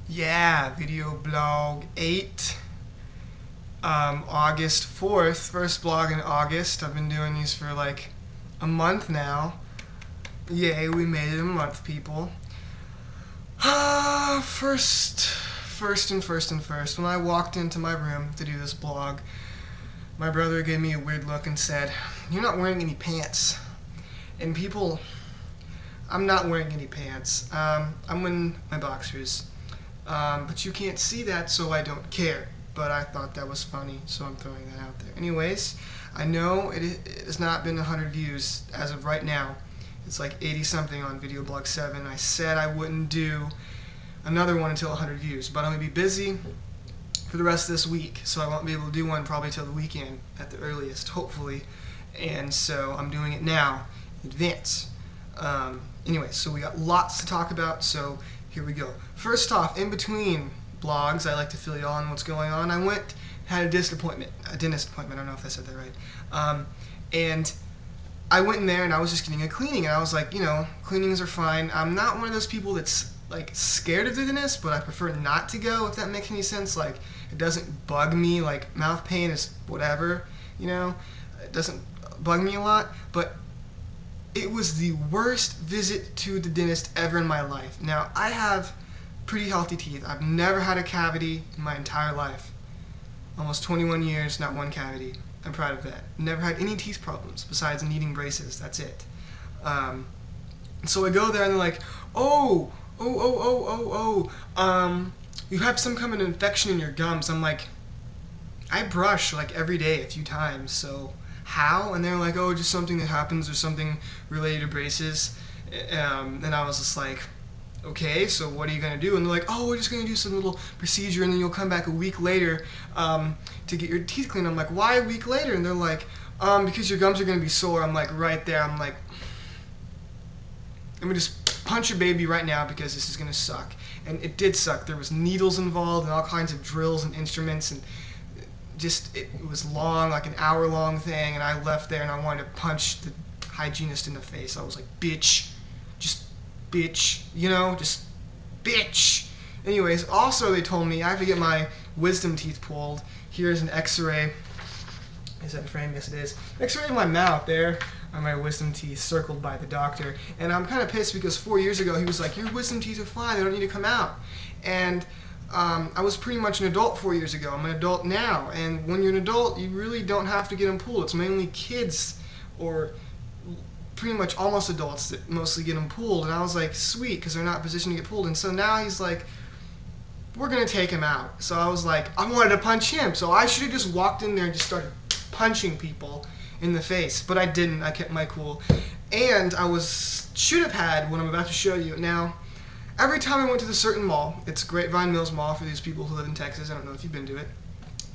Yeah, video blog 8, August 4th, first blog in August. I've been doing these for like a month now. Yay, we made it a month, people. First. When I walked into my room to do this blog, my brother gave me a weird look and said, "You're not wearing any pants." And people, I'm not wearing any pants. I'm in my boxers. But you can't see that, so I don't care. But I thought that was funny, so I'm throwing that out there. Anyways, I know it has not been 100 views as of right now. It's like 80 something on Video Blog 7. I said I wouldn't do another one until 100 views, but I'm going to be busy for the rest of this week, so I won't be able to do one probably till the weekend at the earliest, hopefully. And so I'm doing it now in advance. Anyway, so we got lots to talk about, so here we go. First off, in between blogs, I like to fill you on what's going on. I had a dentist appointment. I don't know if I said that right. And I went in there and I was just getting a cleaning, and I was like, cleanings are fine. I'm not one of those people that's like scared of the dentist, but I prefer not to go, if that makes any sense. Like, it doesn't bug me. Like, mouth pain is whatever, it doesn't bug me a lot, but it was the worst visit to the dentist ever in my life. Now, I have pretty healthy teeth. I've never had a cavity in my entire life. Almost 21 years, not one cavity. I'm proud of that. Never had any teeth problems besides needing braces. That's it. So I go there and they're like, you have some kind of infection in your gums. I'm like, I brush like every day a few times, so how? And they're like, just something that happens or something related to braces. And I was just like, okay, so what are you going to do? And they're like, we're just going to do some little procedure, and then you'll come back a week later to get your teeth cleaned. I'm like, why a week later? And they're like, because your gums are going to be sore. I'm like, right there. I'm like, let me just punch your baby right now because this is going to suck. And it did suck. There was needles involved and all kinds of drills and instruments, and it was long, like an hour-long thing, and I left there and I wanted to punch the hygienist in the face. I was like, bitch. Just bitch. Just bitch. Anyways, also they told me I have to get my wisdom teeth pulled. Here's an x-ray. Is that in frame? Yes, it is. X-ray of my mouth. There are my wisdom teeth circled by the doctor. And I'm kind of pissed because 4 years ago he was like, your wisdom teeth are fine. They don't need to come out. And I was pretty much an adult 4 years ago. I'm an adult now. And when you're an adult, you really don't have to get them pulled. It's mainly kids or pretty much almost adults that mostly get them pulled. And I was like, sweet, because they're not positioned to get pulled. And so now he's like, we're going to take him out. So I was like, I wanted to punch him. So I should have just walked in there and just started punching people in the face. But I didn't. I kept my cool. And should have had what I'm about to show you. Now, every time I went to the certain mall, it's Grapevine Mills Mall for these people who live in Texas. I don't know if you've been to it.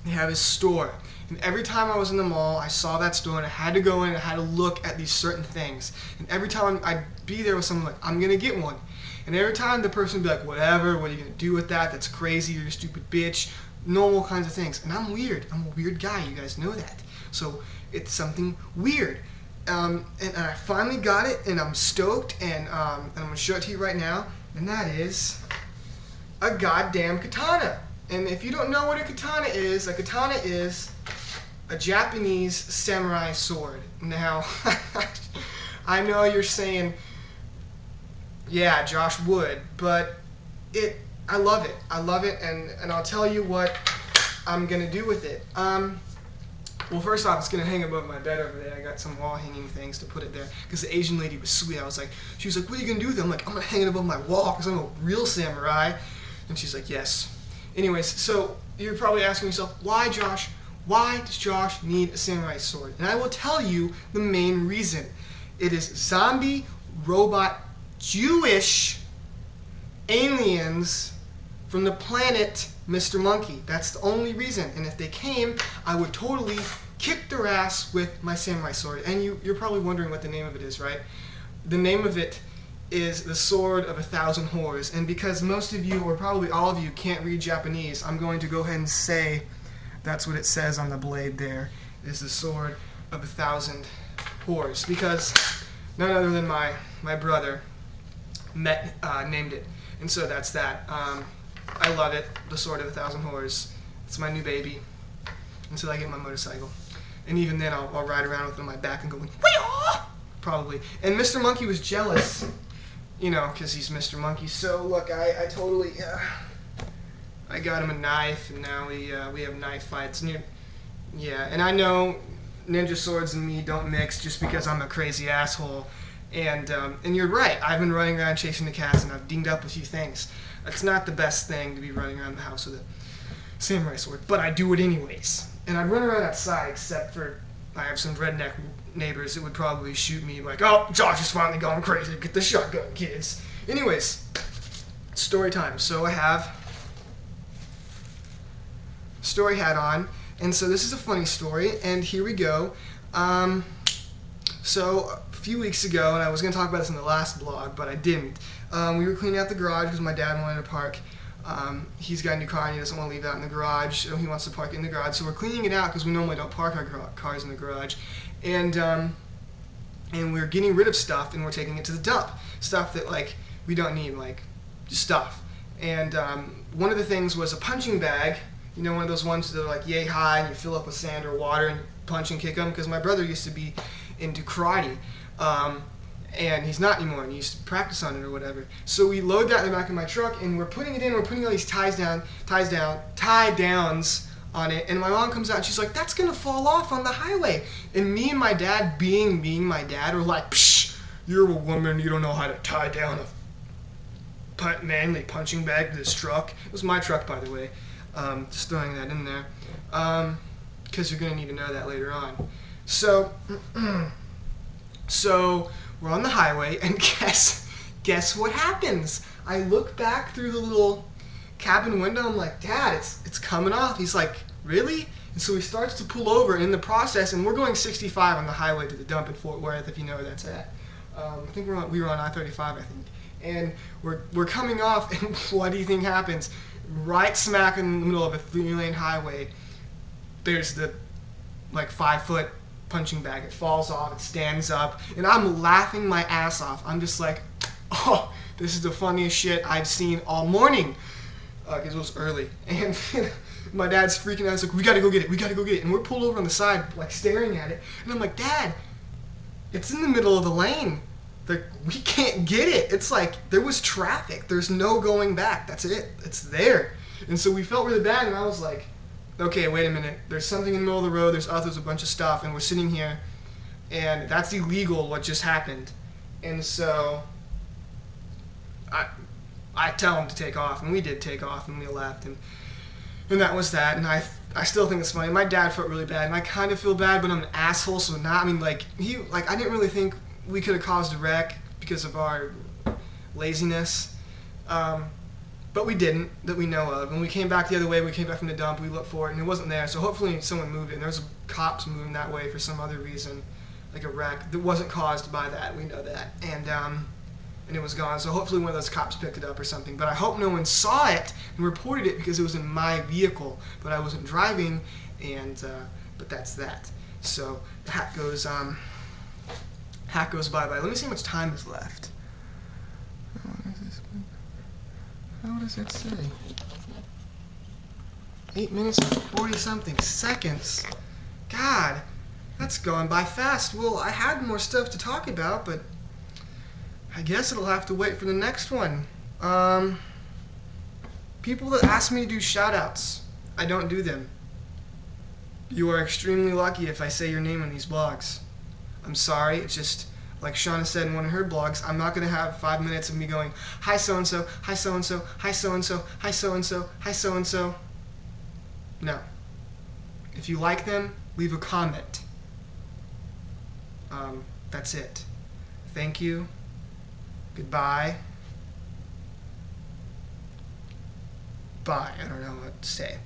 They have a store. And every time I was in the mall, I saw that store and I had to go in and I had to look at these certain things. And every time I'd be there with someone like, I'm going to get one. And every time the person would be like, whatever, what are you going to do with that? That's crazy, you're a stupid bitch. Normal kinds of things. And I'm weird. I'm a weird guy, you guys know that. So it's something weird. And I finally got it, and I'm stoked, and I'm going to show it to you right now. And that is a goddamn katana. And if you don't know what a katana is a Japanese samurai sword. Now, I know you're saying, yeah, Josh would, but I love it. I love it, and I'll tell you what I'm going to do with it. Well, first off, it's going to hang above my bed over there. I got some wall hanging things to put it there because the Asian lady was sweet. She was like, what are you going to do with it? I'm like, I'm going to hang it above my wall because I'm a real samurai. And she's like, yes. Anyways, so you're probably asking yourself, why, Josh? Why does Josh need a samurai sword? And I will tell you the main reason. It is zombie, robot, Jewish aliens from the planet Mr. Monkey. That's the only reason. And if they came, I would totally kick their ass with my samurai sword. And you're probably wondering what the name of it is, right? The name of it is the Sword of 1,000 Whores. And because most of you, or probably all of you, can't read Japanese, I'm going to go ahead and say that's what it says on the blade there, is the Sword of 1,000 Whores. Because none other than my brother named it. And so that's that. I love it. The Sword of a Thousand Horrors. It's my new baby until I get my motorcycle. And even then, I'll ride around with it on my back and go, wee-yaw! Probably. And Mr. Monkey was jealous, you know, because he's Mr. Monkey. So, look, I totally, I got him a knife, and now we have knife fights. And yeah, and I know ninja swords and me don't mix just because I'm a crazy asshole. And you're right. I've been running around chasing the cats, and I've dinged up a few things. It's not the best thing to be running around the house with a samurai sword, but I do it anyways. And I run around outside, except for I have some redneck neighbors that would probably shoot me like, oh, Josh is finally going crazy. Get the shotgun, kids. Anyways, story time. So I have story hat on, and so this is a funny story, and here we go. So a few weeks ago, and I was going to talk about this in the last blog, but I didn't. We were cleaning out the garage because my dad wanted to park. He's got a new car and he doesn't want to leave it out in the garage, so he wants to park it in the garage. So we're cleaning it out because we normally don't park our cars in the garage, and we're getting rid of stuff and we're taking it to the dump. Stuff that like we don't need, like just stuff. And one of the things was a punching bag. You know, one of those ones that are like yay high and you fill up with sand or water and punch and kick them. Because my brother used to be into karate. And he's not anymore, and he used to practice on it or whatever. So we load that in the back of my truck, and we're putting it in, we're putting all these tie downs on it, and my mom comes out, and she's like, that's gonna fall off on the highway. And me and my dad, being my dad, are like, psh, you're a woman, you don't know how to tie down a manly punching bag to this truck. It was my truck, by the way. Just throwing that in there. Because you're gonna need to know that later on. So, so we're on the highway, and guess what happens? I look back through the little cabin window. I'm like, Dad, it's coming off. He's like, really? And so he starts to pull over in the process, and we're going 65 on the highway to the dump in Fort Worth, if you know where that's at. I think we were on I-35, I think. And we're coming off, and what do you think happens? Right smack in the middle of a 3-lane highway, there's the like 5-foot punching bag. It falls off, it stands up, and I'm laughing my ass off. I'm just like, oh, this is the funniest shit I've seen all morning. Because it was early. And my dad's freaking out. He's like, we gotta go get it, we gotta go get it. And we're pulled over on the side, like staring at it. And I'm like, Dad, it's in the middle of the lane. Like, we can't get it. It's like, there was traffic. There's no going back. That's it. It's there. And so we felt really bad, and I was like, okay, wait a minute. There's something in the middle of the road. There's a bunch of stuff, and we're sitting here, and that's illegal what just happened. And so I tell him to take off, and we did take off, and we left, and that was that. And I still think it's funny. My dad felt really bad, and I kind of feel bad, but I'm an asshole, so not. I mean, like I didn't really think we could have caused a wreck because of our laziness. But we didn't, that we know of. And we came back the other way, we came back from the dump, we looked for it, and it wasn't there. So hopefully someone moved it, and there's cops moving that way for some other reason, like a wreck that wasn't caused by that, we know that. And it was gone, so hopefully one of those cops picked it up or something. But I hope no one saw it and reported it because it was in my vehicle, but I wasn't driving, and but that's that. So the hat goes bye-bye. Let me see how much time is left. How does it say? 8 minutes and 40-something seconds. God, that's going by fast. Well, I had more stuff to talk about, but I guess it'll have to wait for the next one. People that ask me to do shoutouts, I don't do them. You are extremely lucky if I say your name on these blogs. I'm sorry, it's just, like Shauna said in one of her blogs, I'm not going to have 5 minutes of me going, hi so-and-so, hi so-and-so, hi so-and-so, hi so-and-so, hi so-and-so. No. If you like them, leave a comment. That's it. Thank you. Goodbye. Bye. I don't know what to say.